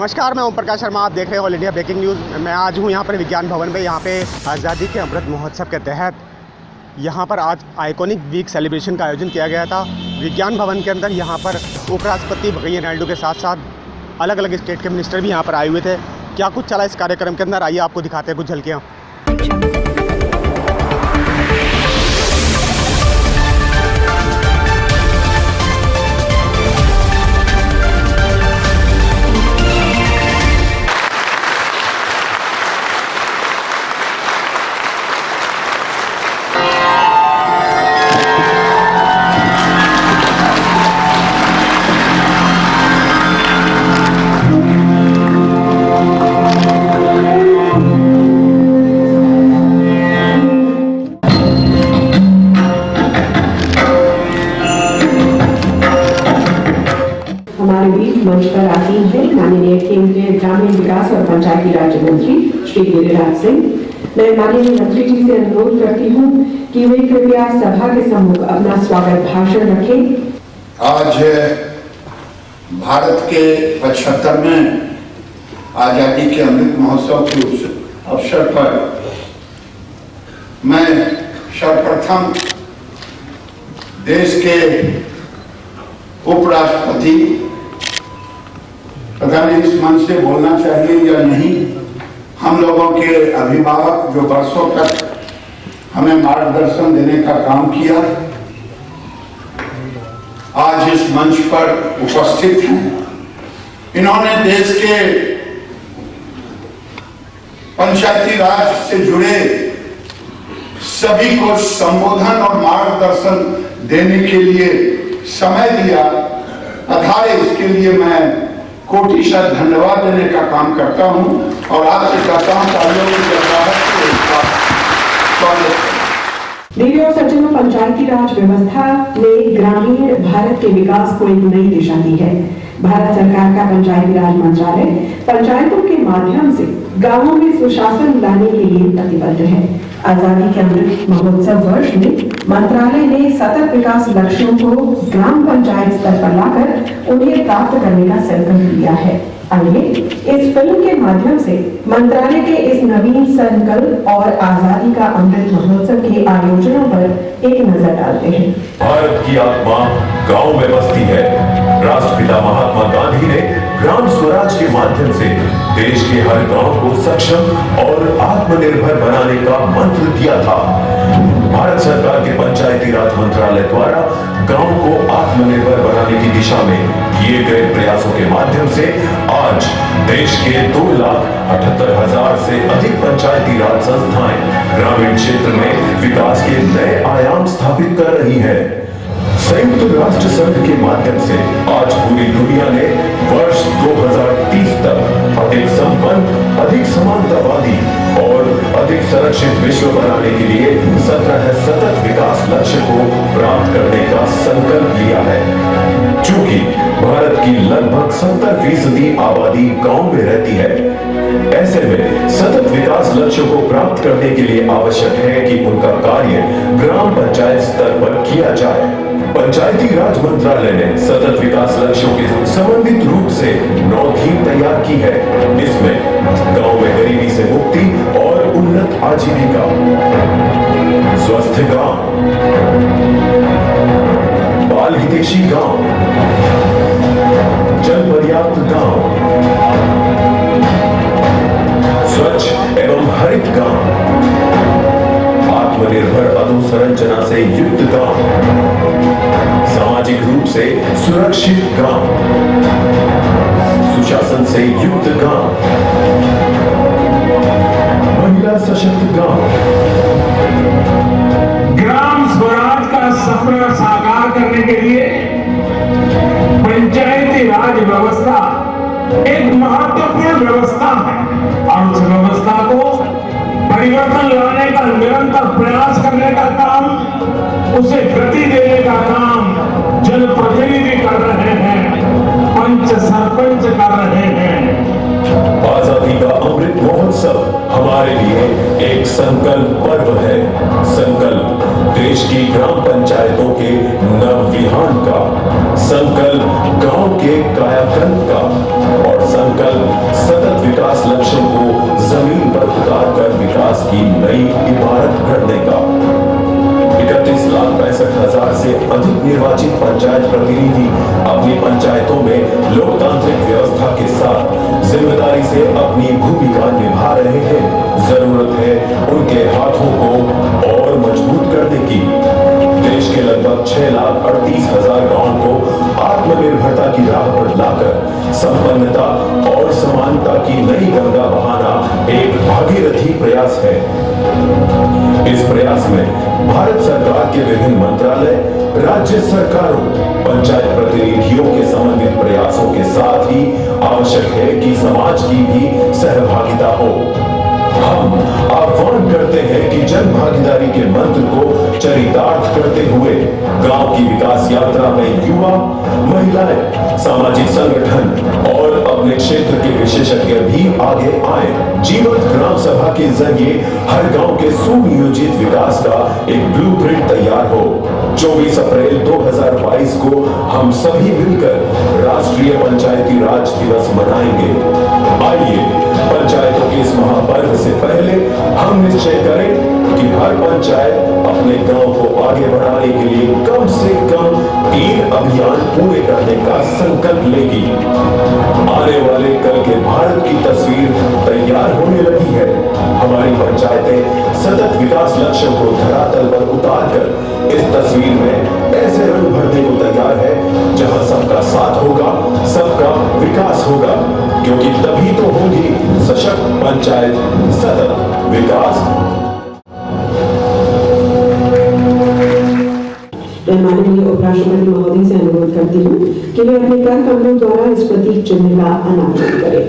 नमस्कार, मैं ओम प्रकाश शर्मा। आप देख रहे हैं ऑल इंडिया ब्रेकिंग न्यूज़। मैं आज हूँ यहाँ पर विज्ञान भवन में। यहाँ पे आज़ादी के अमृत महोत्सव के तहत यहाँ पर आज आइकॉनिक वीक सेलिब्रेशन का आयोजन किया गया था विज्ञान भवन के अंदर। यहाँ पर उपराष्ट्रपति वेंकैया नायडू के साथ साथ अलग अलग स्टेट के मिनिस्टर भी यहाँ पर आए हुए थे। क्या कुछ चला इस कार्यक्रम के अंदर, आइए आपको दिखाते हैं कुछ झलकियाँ। हमारे बीच मंच पर आसीन है माननीय केंद्रीय ग्रामीण विकास और पंचायती राज मंत्री श्री गिरिराज सिंह। मैं माननीय मंत्री जी से अनुरोध करती हूँ कि वे कृपया सभा के सम्मुख अपना स्वागत भाषण रखें। आज भारत के 75वें आजादी के अमृत महोत्सव के अवसर पर मैं सर्वप्रथम देश के उपराष्ट्रपति, पता नहीं इस मंच से बोलना चाहिए या नहीं, हम लोगों के अभिभावक जो वर्षों तक हमें मार्गदर्शन देने का काम किया, आज इस मंच पर उपस्थित हैं। इन्होंने देश के पंचायती राज से जुड़े सभी को संबोधन और मार्गदर्शन देने के लिए समय दिया। अतः इसके लिए मैं कोटिशः धन्यवाद देने का काम करता हूं और आपसे कहता हूं वीडियो सज्जनों, पंचायती राज व्यवस्था ने ग्रामीण भारत के विकास को एक नई दिशा दी है। भारत सरकार का पंचायती राज मंत्रालय पंचायतों के माध्यम से गांवों में सुशासन लाने के लिए प्रतिबद्ध है। आजादी के अमृत महोत्सव वर्ष में मंत्रालय ने सतत विकास लक्ष्यों को ग्राम पंचायत स्तर पर लाकर उन्हें प्राप्त करने का संकल्प लिया है। आइए इस फिल्म के माध्यम से मंत्रालय के इस नवीन संकल्प और आजादी का अमृत महोत्सव के आयोजनों पर एक नजर डालते हैं। भारत की आत्मा गांव में बसती है। राष्ट्रपिता महात्मा गांधी ने ग्राम स्वराज के माध्यम से देश के हर गांव को सक्षम और आत्मनिर्भर बनाने का मंत्र दिया था। भारत सरकार के पंचायती राज मंत्रालय द्वारा गांव को आत्मनिर्भर बनाने की दिशा में किए गए प्रयासों के माध्यम से आज देश के 2,78,000 से अधिक पंचायती राज संस्थाएं ग्रामीण क्षेत्र में विकास के नए आयाम स्थापित कर रही हैं। संयुक्त राष्ट्र संघ के माध्यम से आज पूरी दुनिया ने वर्ष 2030 तक अधिक संपन्न, अधिक समानतावादी और अधिक संरक्षित विश्व बनाने के लिए 17 सतत विकास लक्ष्य को प्राप्त करने का संकल्प लिया है। चूंकि भारत की लगभग 70% आबादी गांव में रहती है, ऐसे में सतत विकास लक्ष्यों को प्राप्त करने के लिए आवश्यक है कि उनका कार्य ग्राम पंचायत स्तर पर किया जाए। पंचायती राज मंत्रालय ने सतत विकास लक्ष्यों के समन्वित रूप से 9 थीम तैयार की है। इसमें गांव में गरीबी से मुक्ति और उन्नत आजीविका, स्वस्थ गांव, बाल हितैषी गांव, जल पर्याप्त गांव, स्वच्छ एवं हरित गांव, आत्मनिर्भर अधोसंरचना से युक्त गांव, सामाजिक रूप से सुरक्षित गांव, सुशासन से युक्त गांव, महिला सशक्त गांव। ग्राम स्वराज का सपना साकार करने के लिए पंचायती राज व्यवस्था एक महत्वपूर्ण व्यवस्था है और उस व्यवस्था को परिवर्तन लाने का निरंतर प्रयास करने का काम, उसे गति देने का काम जनप्रतिनिधि कर रहे हैं, पंच सरपंच कर रहे हैं। आजादी का अमृत महोत्सव हमारे लिए एक संकल्प पर्व है। संकल्प देश की ग्राम पंचायतों के नवविहान का, संकल्प गांव के कायाकल्प का और संकल्प सतत विकास लक्ष्यों को जमीन पर उतारकर विकास की नई इमारत गढ़ने का। 31,65,000 से अधिक निर्वाचित पंचायत प्रतिनिधि अपनी पंचायतों में लोकतांत्रिक व्यवस्था के साथ जिम्मेदारी से अपनी भूमिका निभा रहे हैं। जरूरत है उनके हाथों को और मजबूत करने की। देश के लगभग 6,38,000 गांवों को आत्मनिर्भरता की राह पर लाकर संपन्नता और समानता की नई गंगा बहाना एक भागीरथी प्रयास है। इस प्रयास में भारत सरकार के विभिन्न मंत्रालय, राज्य सरकारों, पंचायत प्रतिनिधियों के समन्वित प्रयासों के साथ ही आवश्यक है कि समाज की भी सहभागिता हो। हम आह्वान करते हैं कि जन भागीदारी के मंत्र को चरितार्थ करते हुए गांव की विकास यात्रा में युवा, महिलाएं, सामाजिक संगठन और अपने क्षेत्र के विशेषज्ञ भी आगे आए। जीवंत ग्राम सभा के जरिए हर गांव के सुनियोजित विकास का एक ब्लूप्रिंट तैयार हो। 24 अप्रैल 2022 को हम सभी मिलकर राष्ट्रीय पंचायती राज दिवस मनाएंगे। आइए पंचायतों के इस महापर्व से पहले हम निश्चय करें कि हर पंचायत अपने गांव को आगे बढ़ाने के लिए कम से कम 3 अभियान पूरे करने का संकल्प लेगी। आने वाले कल के भारत की तस्वीर तैयार होने लगी है। हमारी पंचायतें सतत विकास लक्ष्यों को धरातल पर उतारकर इस तस्वीर में ऐसे रंग भरने को तैयार है जहां सबका साथ होगा, सबका विकास होगा, क्योंकि तभी तो होगी सशक्त पंचायत, सतत विकास। मैं माननीय उपराष्ट्रपति महोदय से अनुरोध करती हूँ कि वे अपने कर कमलों द्वारा इस प्रतीक चिन्ह का अनावरण करें।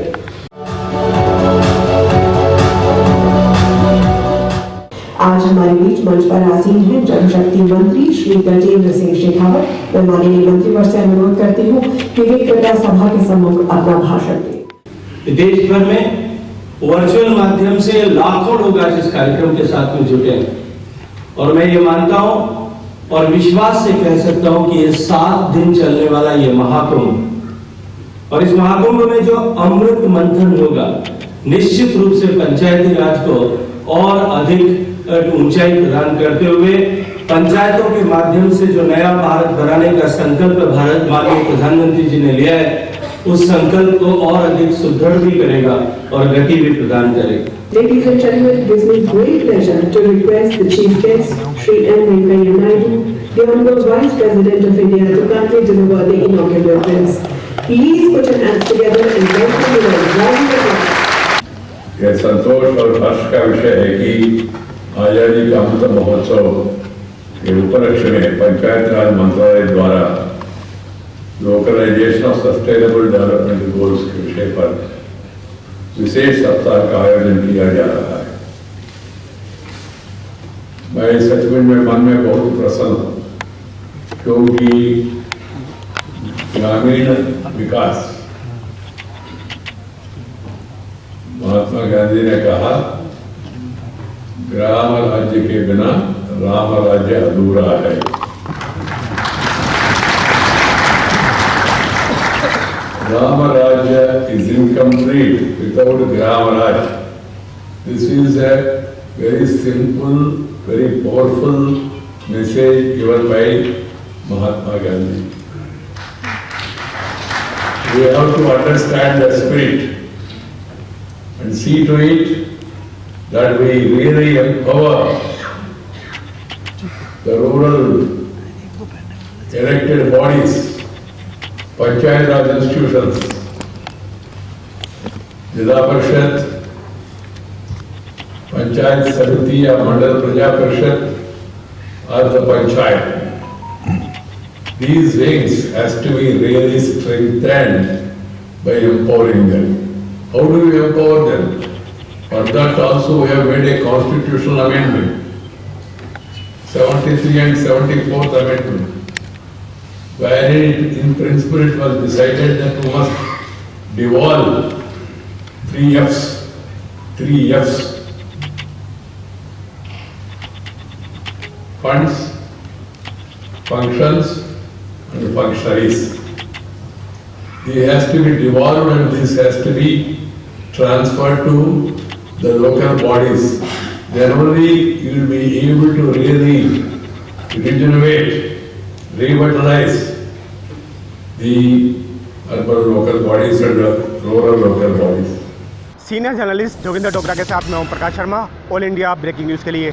आज हमारे बीच मंच पर आसीन हैं जल शक्ति मंत्री श्री गजेंद्र सिंह शेखावत। मैं माननीय मंत्रीवर से अनुरोध करती हूँ कि वे कृपया सभा के सम्मुख अपना भाषण दें। देश भर में वर्चुअल माध्यम से लाखों लोग आज इस कार्यक्रम के साथ में जुटे हैं और मैं ये मानता हूं और विश्वास से कह सकता हूं कि ये 7 दिन चलने वाला ये महाकुंभ और इस महाकुंभ में जो अमृत मंथन होगा निश्चित रूप से पंचायती राज को और अधिक ऊंचाई प्रदान करते हुए पंचायतों के माध्यम से जो नया भारत बनाने का संकल्प भारत माननीय प्रधानमंत्री जी ने लिया है उस संकल्प को और अधिक सुदृढ़ भी करेगा और गति भी प्रदान करेगा। Ladies and gentlemen, it gives me great pleasure to request the chief guest, Shri M. Venkaiah Naidu, the Honorable Vice President of India, to come to deliver the inaugural address. Please put your hands together and welcome the round of applause. यह संतोष और हर्ष का विषय है कि आजादी का अमृत महोत्सव के उपलक्ष्य में पंचायत राज मंत्रालय द्वारा localisation of sustainable development goals के विषय पर विशेष सप्ताह का आयोजन किया जा रहा है। मैं सचमुच में मन में बहुत प्रसन्न हूँ क्योंकि ग्रामीण विकास, महात्मा गांधी ने कहा, ग्राम राज्य के बिना राम राज्य अधूरा है। Ram Rajya is incomplete without Gram Raj. This is a very simple, very powerful message given by Mahatma Gandhi. We have to understand the spirit and see to it that we really empower the rural elected bodies, panchayat Raj institutions, जिला परिषद, पंचायत समिति या मंडल प्रजा परिषद और the panchayat. These wings has to be really strengthened by empowering them. How do we empower them? For that also we have made a constitutional amendment, 73 and 74th amendment. Wherein in principle it was decided that we must devolve 3 Fs funds, functions and functionaries. This has to be devolved and this has to be transferred to the local bodies. Then only you will be able to really regenerate, revitalize the urban local bodies and rural local bodies. Senior journalist Joginder Dogra के साथ मैं Om Prakash Sharma, all India breaking news के लिए।